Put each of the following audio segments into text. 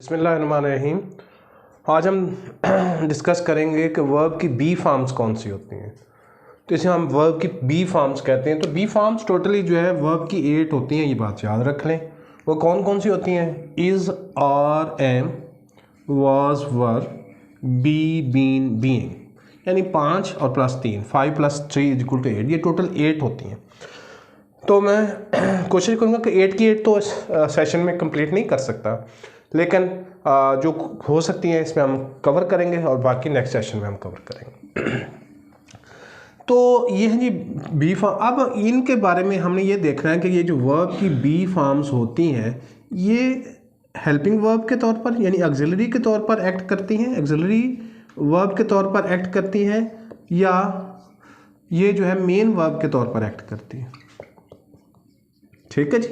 बिस्मिल्लाहिर्रहमानिर्रहीम। आज हम डिस्कस करेंगे कि वर्ब की बी फॉर्म्स कौन सी होती हैं। तो इसे हम वर्ब की बी फॉर्म्स कहते हैं। तो बी फॉर्म्स टोटली जो है वर्ब की 8 होती हैं, ये बात याद रख लें। वो कौन कौन सी होती हैं? Is, are, am, was, were, be, been, being, यानी 5 और प्लस 3, 5 + 3 = 8। ये टोटल 8 होती हैं। तो मैं कोशिश करूँगा कि 8 की 8 तो इस सेशन में कंप्लीट नहीं कर सकता, लेकिन जो हो सकती हैं इसमें हम कवर करेंगे और बाकी नेक्स्ट सेशन में हम कवर करेंगे। तो ये है जी बी फॉर्म। अब इनके बारे में हमने ये देखना है कि ये जो वर्ब की बी फॉर्म्स होती हैं ये हेल्पिंग वर्ब के तौर पर यानी ऑक्सिलरी के तौर पर एक्ट करती हैं, ऑक्सिलरी वर्ब के तौर पर एक्ट करती हैं, या ये जो है मेन वर्ब के तौर पर एक्ट करती हैं। ठीक है जी।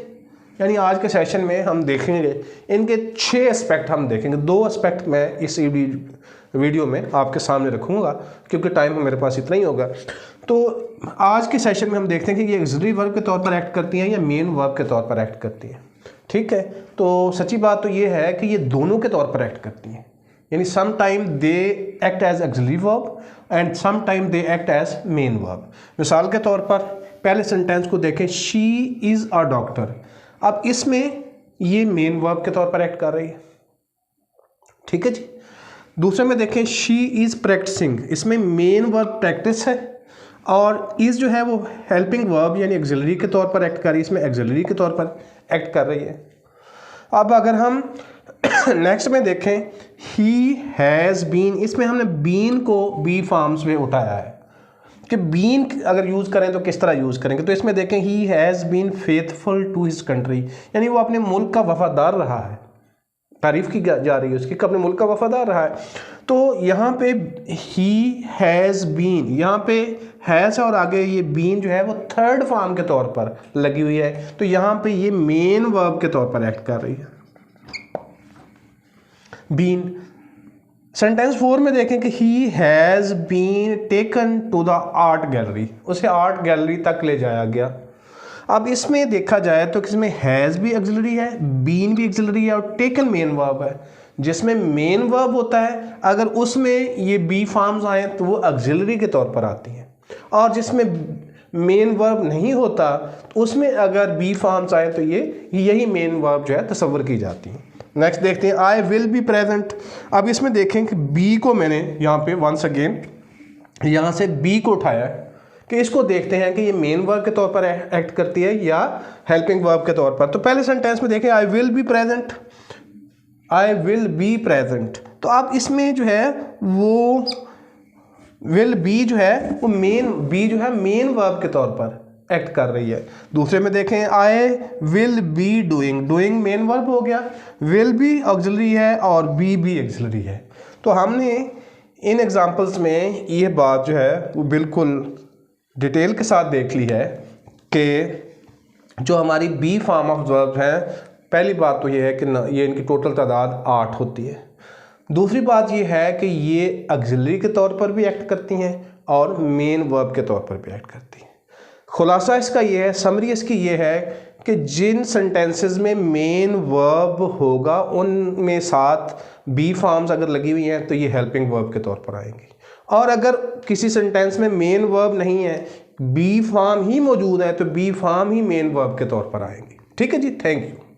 यानी आज के सेशन में हम देखेंगे इनके 6 एस्पेक्ट हम देखेंगे। 2 एस्पेक्ट मैं इस वीडियो में आपके सामने रखूँगा क्योंकि टाइम मेरे पास इतना ही होगा। तो आज के सेशन में हम देखते हैं कि ये ऑक्सिलरी वर्ब के तौर पर एक्ट करती हैं या मेन वर्ब के तौर पर एक्ट करती हैं। ठीक है। तो सच्ची बात तो ये है कि ये दोनों के तौर पर एक्ट करती हैं, यानी some time they act as auxiliary verb and some time they act as main verb. मिसाल के तौर पर पहले सेंटेंस को देखें, शी इज़ अ डॉक्टर। अब इसमें ये मेन वर्ब के तौर पर एक्ट कर रही है। ठीक है जी। दूसरे में देखें, शी इज़ प्रैक्टिसिंग। इसमें मेन वर्ब प्रैक्टिस है और इज़ जो है वो हेल्पिंग वर्ब यानी ऑक्सिलरी के तौर पर एक्ट कर रही है, इसमें ऑक्सिलरी के तौर पर एक्ट कर रही है। अब अगर हम नेक्स्ट में देखें, ही हैज़ बीन, इसमें हमने बीन को बी फॉर्म्स में उठाया है कि बीन अगर यूज़ करें तो किस तरह यूज़ करेंगे। तो इसमें देखें, he has been faithful to his country, यानी वो अपने मुल्क का वफादार रहा है। तारीफ़ की जा रही है उसकी कि अपने मुल्क का वफादार रहा है। तो यहाँ पे ही हैज़ बीन, यहाँ पे हैज़ और आगे ये बीन जो है वो थर्ड फॉर्म के तौर पर लगी हुई है। तो यहाँ पे ये मेन वर्ब के तौर पर एक्ट कर रही है बीन। सेंटेंस 4 में देखें कि he has been taken to the art gallery, उसे आर्ट गैलरी तक ले जाया गया। अब इसमें देखा जाए तो इसमें हैज़ भी ऑक्सिलरी है, बीन भी ऑक्सिलरी है और टेकन मेन वर्ब है। जिसमें मेन वर्ब होता है अगर उसमें ये बी फॉर्म्स आए तो वो ऑक्सिलरी के तौर पर आती हैं, और जिसमें मेन वर्ब नहीं होता तो उसमें अगर बी फॉर्म्स आए तो ये यही मेन वर्ब जो है तस्वर की जाती है। नेक्स्ट देखते हैं, आई विल बी प्रेजेंट। अब इसमें देखें कि बी को मैंने यहाँ पे वंस अगेन यहाँ से बी को उठाया है कि इसको देखते हैं कि ये मेन वर्ब के तौर पर एक्ट करती है या हेल्पिंग वर्ब के तौर पर। तो पहले सेंटेंस में देखें, I will be present, I will be present. तो अब इसमें जो है वो विल बी जो है वो मेन बी जो है मेन वर्ब के तौर पर एक्ट कर रही है। दूसरे में देखें, I will be doing, doing main verb हो गया, विल भी ऑक्सिलरी है और बी भी ऑक्सिलरी है। तो हमने इन एग्जांपल्स में ये बात जो है वो बिल्कुल डिटेल के साथ देख ली है कि जो हमारी बी फॉर्म ऑफ वर्ब हैं, पहली बात तो ये है कि ये इनकी टोटल तादाद 8 होती है। दूसरी बात ये है कि ये ऑक्सिलरी के तौर पर भी एक्ट करती हैं और मेन वर्ब के तौर पर भी एक्ट करती हैं। खुलासा इसका ये है, समरी इसकी ये है कि जिन सेंटेंसेस में मेन वर्ब होगा उनमें साथ बी फॉर्म्स अगर लगी हुई हैं तो ये हेल्पिंग वर्ब के तौर पर आएंगी, और अगर किसी सेंटेंस में मेन वर्ब नहीं है, बी फॉर्म ही मौजूद है, तो बी फॉर्म ही मेन वर्ब के तौर पर आएंगी। ठीक है जी, थैंक यू।